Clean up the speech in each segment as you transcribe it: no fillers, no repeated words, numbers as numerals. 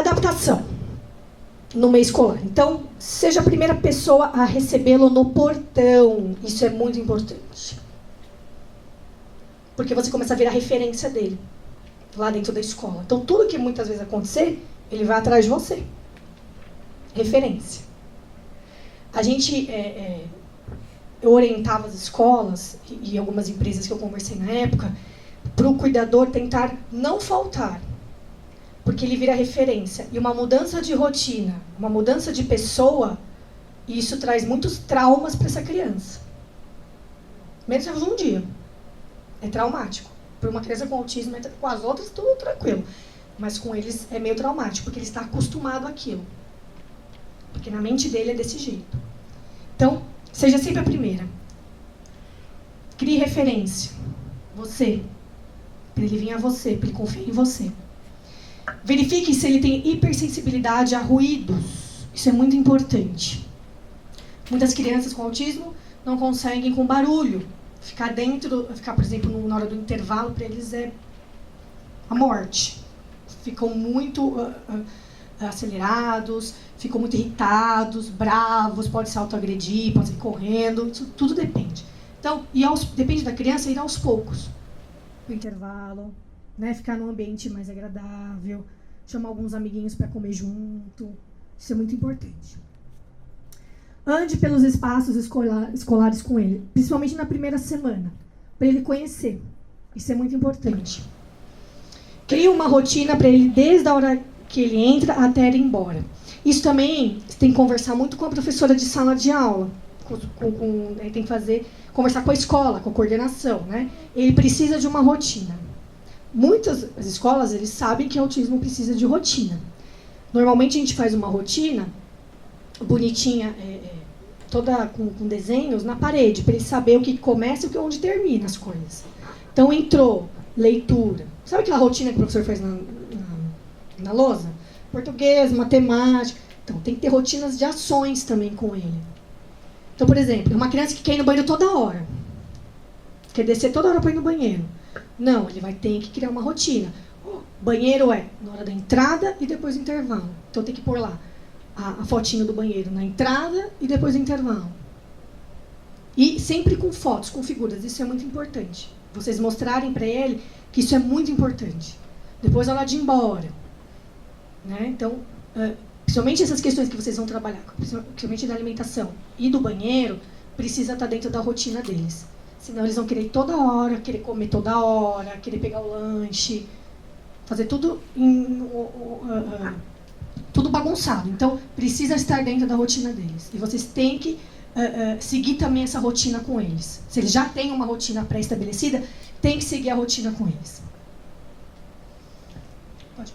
Adaptação no meio escolar. Então, seja a primeira pessoa a recebê-lo no portão. Isso é muito importante. Porque você começa a virar referência dele lá dentro da escola. Então, tudo que muitas vezes acontecer, ele vai atrás de você. Referência. A gente... eu orientava as escolas e algumas empresas que eu conversei na época para o cuidador tentar não faltar. Porque ele vira referência. E uma mudança de rotina, uma mudança de pessoa, isso traz muitos traumas para essa criança. Menos um dia. É traumático. Para uma criança com autismo, com as outras, tudo tranquilo. Mas com eles é meio traumático, porque ele está acostumado àquilo. Porque na mente dele é desse jeito. Então, seja sempre a primeira. Crie referência. Você. Para ele vir a você, para ele confiar em você. Verifique se ele tem hipersensibilidade a ruídos. Isso é muito importante. Muitas crianças com autismo não conseguem com barulho. Ficar, por exemplo, na hora do intervalo, para eles é a morte. Ficam muito acelerados, ficam muito irritados, bravos, pode se autoagredir, pode ir correndo, isso tudo depende. Então, depende da criança ir aos poucos. O intervalo, né, ficar num ambiente mais agradável, chamar alguns amiguinhos para comer junto, isso é muito importante. Ande pelos espaços escolares com ele, principalmente na primeira semana, para ele conhecer, isso é muito importante. Crie uma rotina para ele desde a hora que ele entra até ele ir embora. Isso também você tem que conversar muito com a professora de sala de aula, tem que conversar com a escola, com a coordenação, né? Ele precisa de uma rotina. Muitas escolas, eles sabem que o autismo precisa de rotina. Normalmente a gente faz uma rotina bonitinha, toda com desenhos na parede, para ele saber o que começa e onde termina as coisas. Então entrou, leitura. Sabe aquela rotina que o professor faz na lousa? Português, matemática. Então tem que ter rotinas de ações também com ele. Então, por exemplo, uma criança que quer ir no banheiro toda hora. Quer descer toda hora para ir no banheiro. Não, ele vai ter que criar uma rotina. Banheiro é na hora da entrada e depois do intervalo. Então tem que pôr lá a fotinho do banheiro na entrada e depois do intervalo. E sempre com fotos, com figuras. Isso é muito importante. Vocês mostrarem para ele que isso é muito importante. Depois a hora de ir embora. Né? Então, principalmente essas questões que vocês vão trabalhar, principalmente da alimentação e do banheiro, precisa estar dentro da rotina deles. Senão eles vão querer ir toda hora, querer comer toda hora, querer pegar o lanche, fazer tudo tudo bagunçado. Então, precisa estar dentro da rotina deles. E vocês têm que seguir também essa rotina com eles. Se eles já têm uma rotina pré-estabelecida, tem que seguir a rotina com eles. Pode.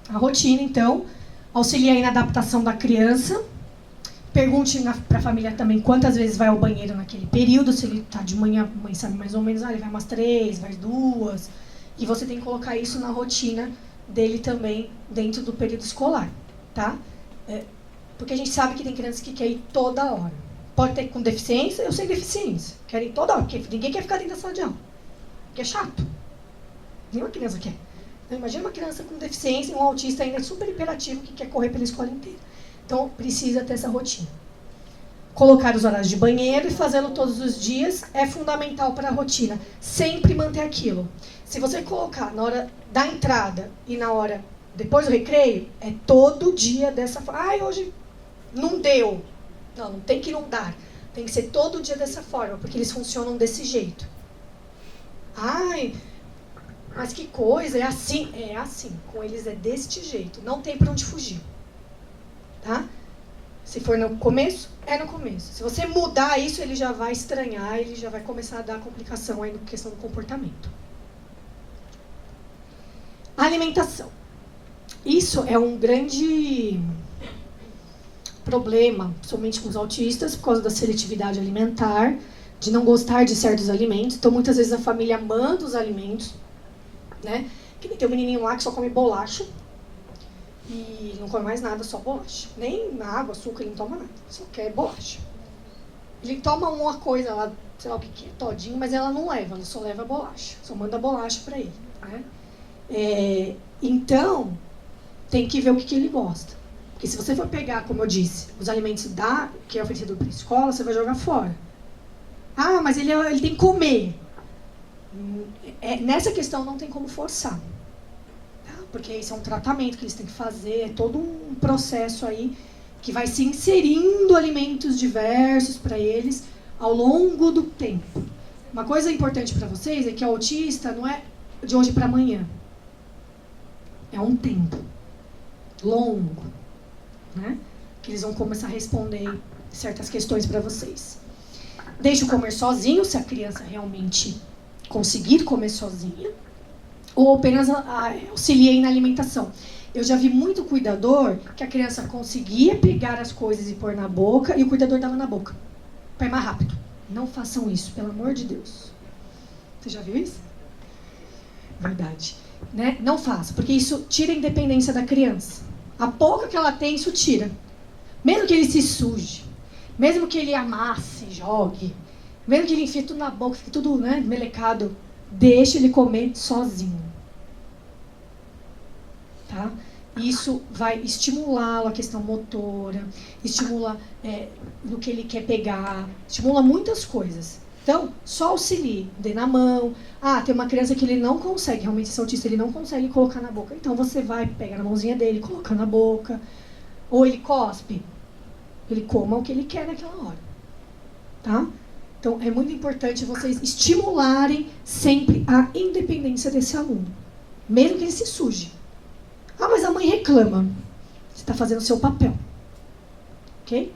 A rotina, então, auxilia aí na adaptação da criança. Pergunte para a família também quantas vezes vai ao banheiro naquele período. Se ele está de manhã, a mãe sabe mais ou menos, ele vai umas 3, vai 2. E você tem que colocar isso na rotina dele também dentro do período escolar, tá? Porque a gente sabe que tem crianças que querem ir toda hora. Pode ter com deficiência, eu sei deficiência. Querem ir toda hora, porque ninguém quer ficar dentro da sala de aula. Porque é chato. Nenhuma criança quer. Então, imagina uma criança com deficiência e um autista ainda super hiperativo que quer correr pela escola inteira. Então, precisa ter essa rotina. Colocar os horários de banheiro e fazê-lo todos os dias é fundamental para a rotina. Sempre manter aquilo. Se você colocar na hora da entrada e na hora depois do recreio, é todo dia dessa forma. Ai, hoje não deu. Não, não tem que não dar. Tem que ser todo dia dessa forma, porque eles funcionam desse jeito. Ai, mas que coisa, é assim. É assim, com eles é deste jeito. Não tem para onde fugir. Tá? Se for no começo, é no começo. Se você mudar isso, ele já vai estranhar, ele já vai começar a dar complicação aí na questão do comportamento. Alimentação. Isso é um grande problema, principalmente com os autistas, por causa da seletividade alimentar, de não gostar de certos alimentos. Então, muitas vezes a família manda os alimentos, né? Que nem tem um menininho lá que só come bolacha e não come mais nada, só bolacha. Nem água, açúcar, ele não toma nada, só quer bolacha. Ele toma uma coisa lá, sei lá o que é, todinho, mas ela não leva, ela só leva bolacha, só manda bolacha para ele, né? Então, tem que ver o que ele gosta. Porque se você for pegar, como eu disse, os alimentos que é oferecido para a escola, você vai jogar fora. Ah, mas ele tem que comer. Nessa questão não tem como forçar. Tá? Porque isso é um tratamento que eles têm que fazer, é todo um processo aí que vai se inserindo alimentos diversos para eles ao longo do tempo. Uma coisa importante para vocês é que o autista não é de hoje para amanhã. É um tempo longo, né? Que eles vão começar a responder certas questões para vocês. Deixe o comer sozinho, se a criança realmente conseguir comer sozinha, ou apenas auxiliei na alimentação. Eu já vi muito cuidador que a criança conseguia pegar as coisas e pôr na boca e o cuidador dava na boca, para ir mais rápido. Não façam isso, pelo amor de Deus. Você já viu isso? Verdade. Né? Não faça, porque isso tira a independência da criança. A pouca que ela tem, isso tira. Mesmo que ele se suje, mesmo que ele amasse, jogue, mesmo que ele enfie tudo na boca, fique tudo, né, melecado, deixe ele comer sozinho. Tá? Isso vai estimulá-lo a questão motora, estimula no que ele quer pegar, estimula muitas coisas. Então, só auxilie, dê na mão. Ah, tem uma criança que ele não consegue, realmente esse autista, ele não consegue colocar na boca. Então, você vai pegar na mãozinha dele, colocar na boca. Ou ele cospe, ele coma o que ele quer naquela hora. Tá? Então, é muito importante vocês estimularem sempre a independência desse aluno. Mesmo que ele se suje. Ah, mas a mãe reclama. Você está fazendo o seu papel. Ok?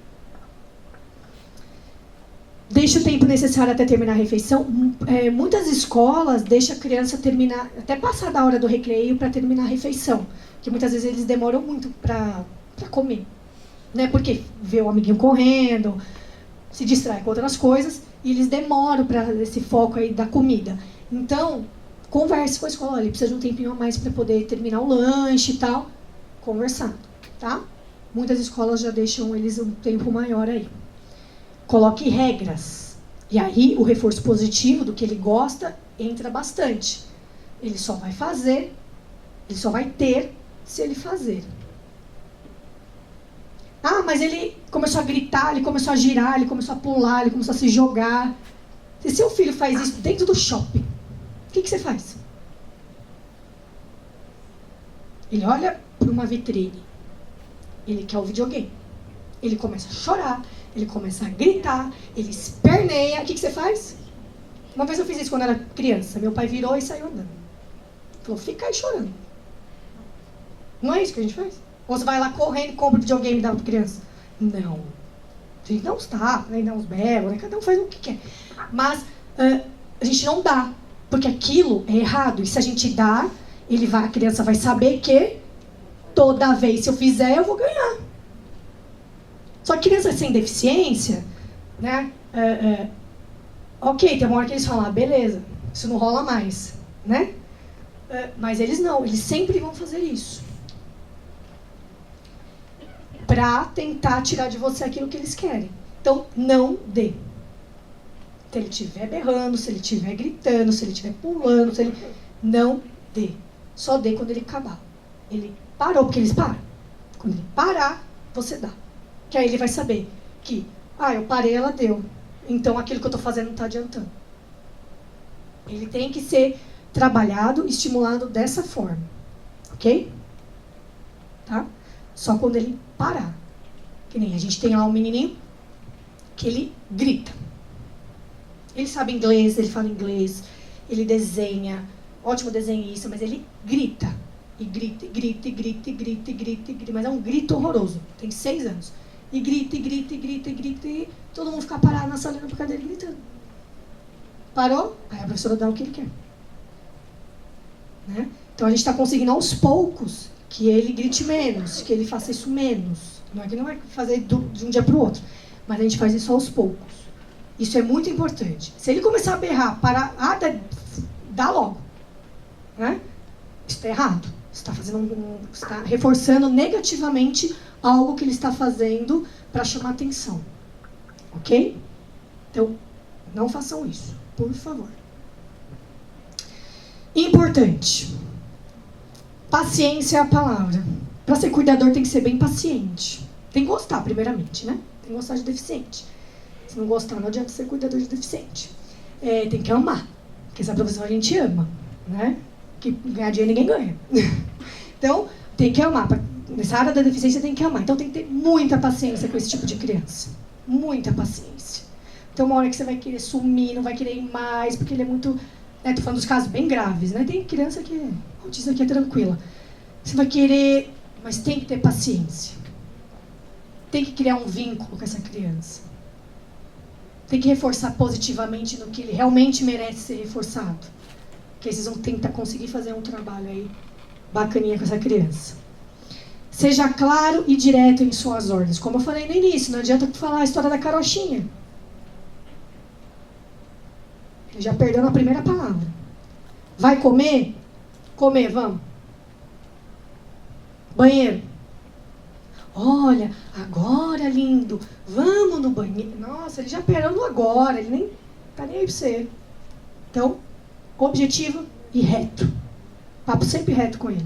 Deixa o tempo necessário até terminar a refeição. Muitas escolas deixam a criança terminar, até passar da hora do recreio para terminar a refeição. Porque muitas vezes eles demoram muito para comer. Né? Porque vê o amiguinho correndo, se distrai com outras coisas, e eles demoram para esse foco aí da comida. Então, converse com a escola, ele precisa de um tempinho a mais para poder terminar o lanche e tal. Conversando, tá? Muitas escolas já deixam eles um tempo maior aí. Coloque regras. E aí o reforço positivo do que ele gosta entra bastante. Ele só vai fazer, ele só vai ter se ele fazer. Ah, mas ele começou a gritar, ele começou a girar, ele começou a pular, ele começou a se jogar. Se seu filho faz isso dentro do shopping, o que você faz? Ele olha para uma vitrine. Ele quer o videogame. Ele começa a chorar, ele começa a gritar, ele esperneia. O que você faz? Uma vez eu fiz isso quando era criança. Meu pai virou e saiu andando. Falou, fica aí chorando. Não é isso que a gente faz? Ou você vai lá correndo e compra o videogame e dá para criança? Não. A gente dá uns tapas, né, dá uns berros, né, cada um faz o que quer. Mas a gente não dá, porque aquilo é errado. E se a gente dá, a criança vai saber que toda vez se eu fizer, eu vou ganhar. Só que criança sem deficiência, né? Ok, tem uma hora que eles falam, beleza, isso não rola mais, né? Mas eles não, eles sempre vão fazer isso. Pra tentar tirar de você aquilo que eles querem. Então, não dê. Se ele estiver berrando, se ele estiver gritando, se ele estiver pulando, não dê. Só dê quando ele acabar. Ele parou, porque eles param. Quando ele parar, você dá. Que aí ele vai saber que, eu parei, ela deu. Então, aquilo que eu estou fazendo não está adiantando. Ele tem que ser trabalhado, estimulado dessa forma. Ok? Tá? Só quando ele parar. Que nem a gente tem lá um menininho que ele grita. Ele sabe inglês, ele fala inglês, ele desenha, ótimo desenhista, mas ele grita. E grita, e grita, e grita, e grita, e grita, e grita. Mas é um grito horroroso. Tem 6 anos. E grita, e grita, e grita, e grita, e todo mundo fica parado na sala por causa dele gritando. Parou? Aí a professora dá o que ele quer. Né? Então a gente está conseguindo aos poucos que ele grite menos, que ele faça isso menos. Não é que não vai fazer de um dia para o outro, mas a gente faz isso aos poucos. Isso é muito importante. Se ele começar a berrar, dá logo. Né? Isso está errado. Você está reforçando negativamente algo que ele está fazendo para chamar atenção. Ok? Então, não façam isso, por favor. Importante. Paciência é a palavra. Para ser cuidador tem que ser bem paciente. Tem que gostar, primeiramente, né? Tem que gostar de deficiente. Se não gostar, não adianta ser cuidador de deficiente. Tem que amar. Porque essa profissão a gente ama, né? Que ganhar dinheiro ninguém ganha. Então, tem que amar. Nessa área da deficiência tem que amar. Então tem que ter muita paciência com esse tipo de criança. Muita paciência. Então uma hora que você vai querer sumir, não vai querer ir mais, porque ele é muito... Né, tô falando dos casos bem graves, né? Tem criança que... autista aqui é tranquila. Você vai querer... Mas tem que ter paciência. Tem que criar um vínculo com essa criança. Tem que reforçar positivamente no que ele realmente merece ser reforçado. Porque aí vocês vão tentar conseguir fazer um trabalho aí bacaninha com essa criança. Seja claro e direto em suas ordens. Como eu falei no início, não adianta falar a história da carochinha. Ele já perdeu na primeira palavra. Vai comer? Comer, vamos. Banheiro. Olha, agora, lindo, vamos no banheiro. Nossa, ele já perdeu no agora, ele nem tá nem aí pra você. Então, objetivo e reto. Papo sempre reto com ele.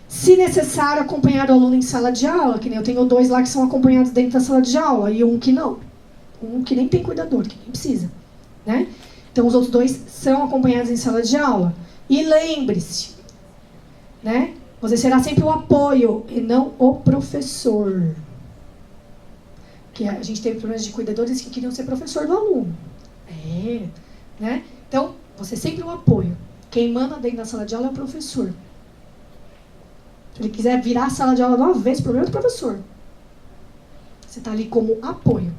Se necessário, acompanhar o aluno em sala de aula, que nem eu tenho 2 lá que são acompanhados dentro da sala de aula, e um que não. Um que nem tem cuidador, que nem precisa. Né? Então, os outros 2 são acompanhados em sala de aula. E lembre-se, né? Você será sempre o apoio e não o professor. Porque a gente teve problemas de cuidadores que queriam ser professor do aluno. Né? Então, você é sempre o apoio. Quem manda dentro da sala de aula é o professor. Se ele quiser virar a sala de aula de uma vez, o problema é do professor. Você está ali como apoio.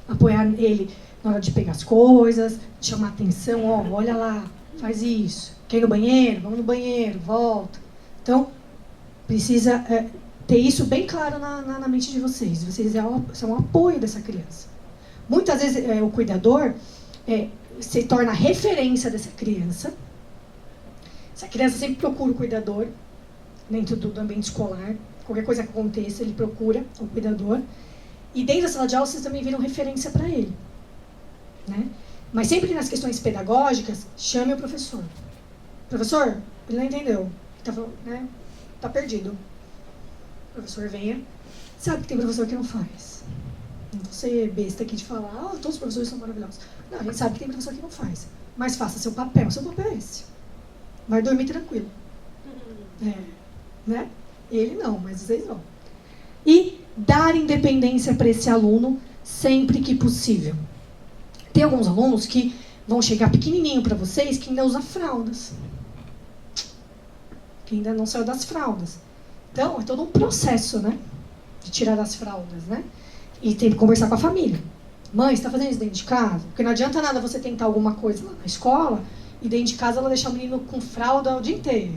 Apoiar ele na hora de pegar as coisas, chamar atenção, ó, olha lá, faz isso. Quer ir no banheiro? Vamos no banheiro, volta. Então, precisa ter isso bem claro na mente de vocês. Vocês são um apoio dessa criança. Muitas vezes o cuidador se torna referência dessa criança. Essa criança sempre procura o cuidador, dentro do ambiente escolar. Qualquer coisa que aconteça, ele procura o cuidador. E dentro da sala de aula, vocês também viram referência para ele. Né? Mas sempre que nas questões pedagógicas, chame o professor. Professor, ele não entendeu. Tá perdido. O professor venha. Sabe que tem professor que não faz. Não vou ser besta aqui de falar, todos os professores são maravilhosos. Não, a gente sabe que tem professor que não faz. Mas faça seu papel. Seu papel é esse. Vai dormir tranquilo. Né? Ele não, mas vocês vão. E dar independência para esse aluno sempre que possível. Tem alguns alunos que vão chegar pequenininho para vocês que ainda usa fraldas. Que ainda não saiu das fraldas. Então, é todo um processo, né? De tirar das fraldas, né? E tem que conversar com a família. Mãe, você está fazendo isso dentro de casa? Porque não adianta nada você tentar alguma coisa lá na escola e dentro de casa ela deixar o menino com fralda o dia inteiro.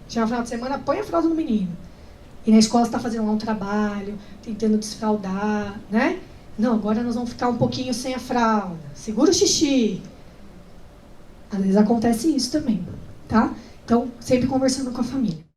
Chega no final de semana, põe a fralda no menino. E na escola você está fazendo lá um trabalho, tentando desfraldar, né? Não, agora nós vamos ficar um pouquinho sem a fralda. Segura o xixi. Às vezes acontece isso também, tá? Então, sempre conversando com a família.